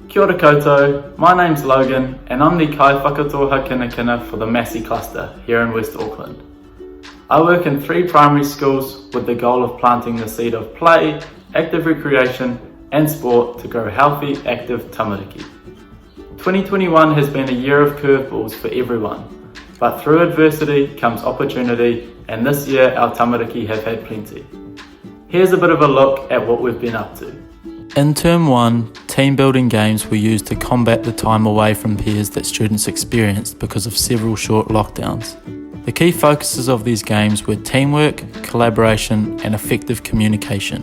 Kia ora koutou, my name's Logan and I'm the Kai Whakatoha Kinakina for the Massey Cluster here in West Auckland. I work in 3 primary schools with the goal of planting the seed of play, active recreation and sport to grow healthy, active tamariki. 2021 has been a year of curveballs for everyone, but through adversity comes opportunity, and this year our tamariki have had plenty. Here's a bit of a look at what we've been up to. In Term 1, team building games were used to combat the time away from peers that students experienced because of several short lockdowns. The key focuses of these games were teamwork, collaboration and effective communication.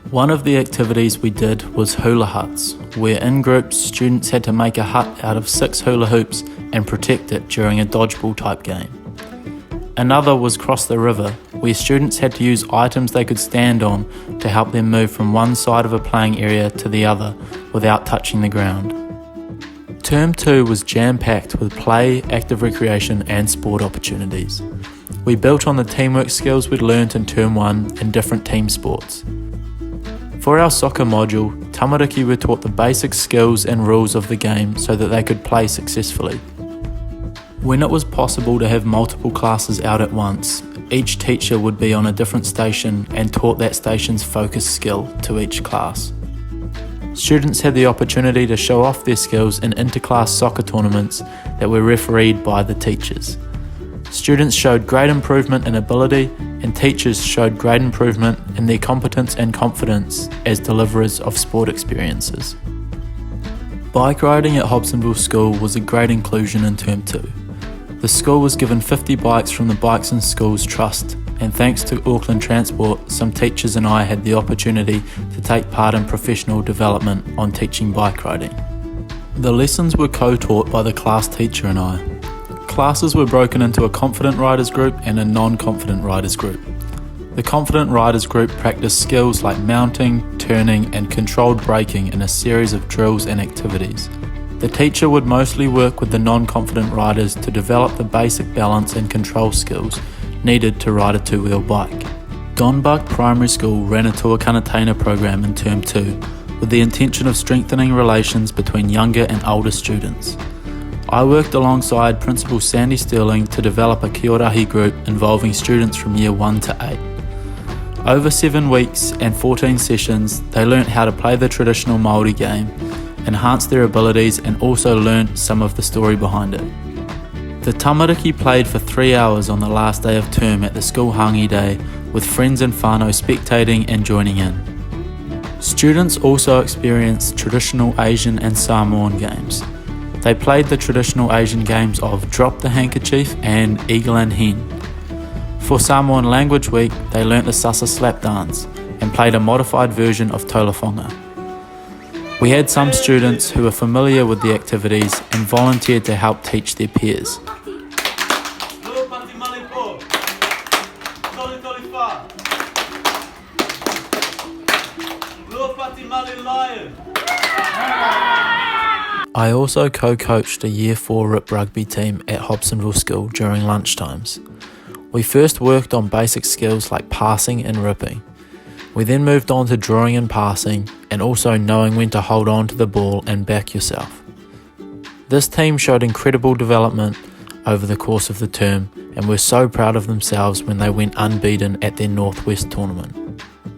One of the activities we did was hula huts, where in groups students had to make a hut out of 6 hula hoops and protect it during a dodgeball type game. Another was cross the river, where students had to use items they could stand on to help them move from one side of a playing area to the other without touching the ground. Term 2 was jam-packed with play, active recreation and sport opportunities. We built on the teamwork skills we'd learnt in Term 1 in different team sports. For our soccer module, tamariki were taught the basic skills and rules of the game so that they could play successfully. When it was possible to have multiple classes out at once, each teacher would be on a different station and taught that station's focus skill to each class. Students had the opportunity to show off their skills in inter-class soccer tournaments that were refereed by the teachers. Students showed great improvement in ability, and teachers showed great improvement in their competence and confidence as deliverers of sport experiences. Bike riding at Hobsonville School was a great inclusion in Term 2. The school was given 50 bikes from the Bikes in Schools Trust, and thanks to Auckland Transport, some teachers and I had the opportunity to take part in professional development on teaching bike riding. The lessons were co-taught by the class teacher and I. Classes were broken into a confident riders group and a non-confident riders group. The confident riders group practiced skills like mounting, turning and controlled braking in a series of drills and activities. The teacher would mostly work with the non-confident riders to develop the basic balance and control skills needed to ride a 2-wheel bike. Donbuck Primary School ran a tuakana program in Term 2 with the intention of strengthening relations between younger and older students. I worked alongside Principal Sandy Sterling to develop a kiorahi group involving students from Year 1 to 8. Over 7 weeks and 14 sessions, they learnt how to play the traditional Māori game, enhanced their abilities and also learnt some of the story behind it. The tamariki played for 3 hours on the last day of term at the school hangi day, with friends and whānau spectating and joining in. Students also experienced traditional Asian and Samoan games. They played the traditional Asian games of Drop the Handkerchief and Eagle and Hen. For Samoan Language Week, they learnt the Sasa Slap dance and played a modified version of Tolafonga. We had some students who were familiar with the activities and volunteered to help teach their peers. I also co-coached a Year 4 RIP rugby team at Hobsonville School during lunchtimes. We first worked on basic skills like passing and ripping. We then moved on to drawing and passing, and also knowing when to hold on to the ball and back yourself. This team showed incredible development over the course of the term and were so proud of themselves when they went unbeaten at their Northwest tournament.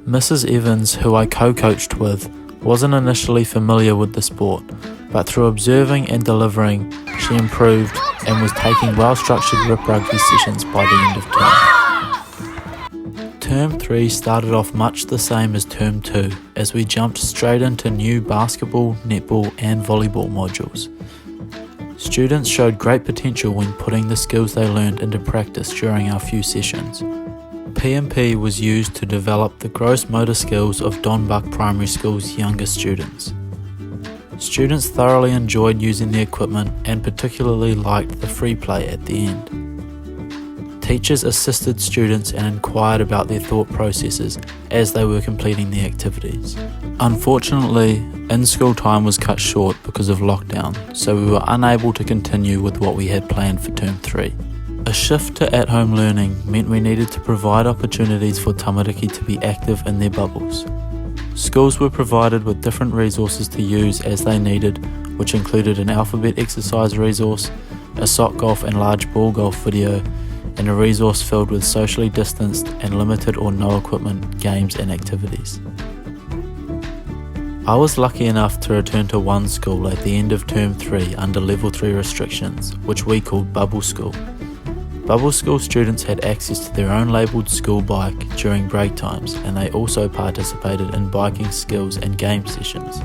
Mrs. Evans, who I co-coached with, wasn't initially familiar with the sport, but through observing and delivering, she improved and was taking well-structured RIP rugby sessions by the end of term. Term 3 started off much the same as Term 2, as we jumped straight into new basketball, netball and volleyball modules. Students showed great potential when putting the skills they learned into practice during our few sessions. P&P was used to develop the gross motor skills of Donbuck Primary School's younger students. Students thoroughly enjoyed using the equipment and particularly liked the free play at the end. Teachers assisted students and inquired about their thought processes as they were completing the activities. Unfortunately, in-school time was cut short because of lockdown, so we were unable to continue with what we had planned for Term 3. A shift to at-home learning meant we needed to provide opportunities for tamariki to be active in their bubbles. Schools were provided with different resources to use as they needed, which included an alphabet exercise resource, a sock golf and large ball golf video, and a resource filled with socially distanced and limited or no equipment games and activities. I was lucky enough to return to one school at the end of Term 3 under Level 3 restrictions, which we called Bubble School. Bubble School students had access to their own labelled school bike during break times, and they also participated in biking skills and game sessions.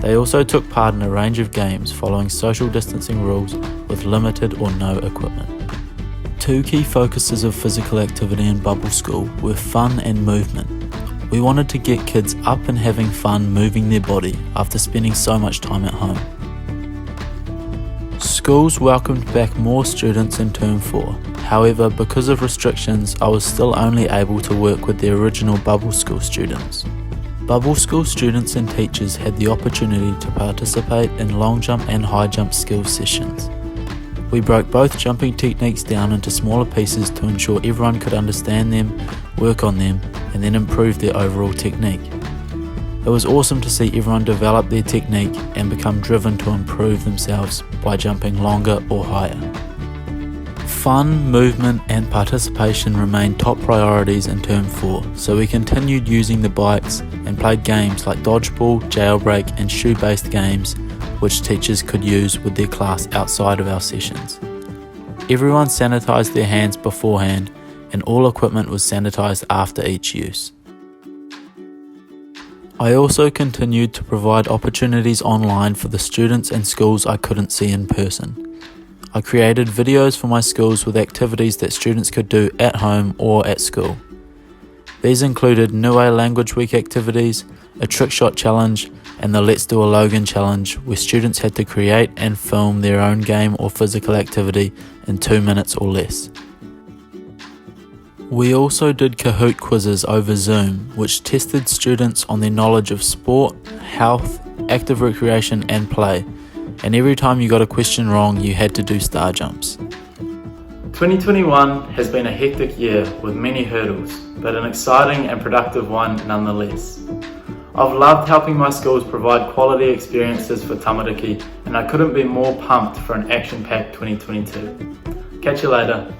They also took part in a range of games following social distancing rules with limited or no equipment. Two key focuses of physical activity in Bubble School were fun and movement. We wanted to get kids up and having fun moving their body after spending so much time at home. Schools welcomed back more students in Term 4. However, because of restrictions, I was still only able to work with the original Bubble School students. Bubble School students and teachers had the opportunity to participate in long jump and high jump skills sessions. We broke both jumping techniques down into smaller pieces to ensure everyone could understand them, work on them, and then improve their overall technique. It was awesome to see everyone develop their technique and become driven to improve themselves by jumping longer or higher. Fun, movement, and participation remained top priorities in Term 4, so we continued using the bikes and played games like dodgeball, jailbreak, and shoe-based games, which teachers could use with their class outside of our sessions. Everyone sanitised their hands beforehand, and all equipment was sanitised after each use. I also continued to provide opportunities online for the students and schools I couldn't see in person. I created videos for my schools with activities that students could do at home or at school. These included Niue Language Week activities, a trick shot challenge, and the Let's Do a Logan challenge, where students had to create and film their own game or physical activity in 2 minutes or less. We also did Kahoot quizzes over Zoom, which tested students on their knowledge of sport, health, active recreation and play, and every time you got a question wrong you had to do star jumps. 2021 has been a hectic year with many hurdles, but an exciting and productive one nonetheless. I've loved helping my schools provide quality experiences for tamariki, and I couldn't be more pumped for an action-packed 2022. Catch you later.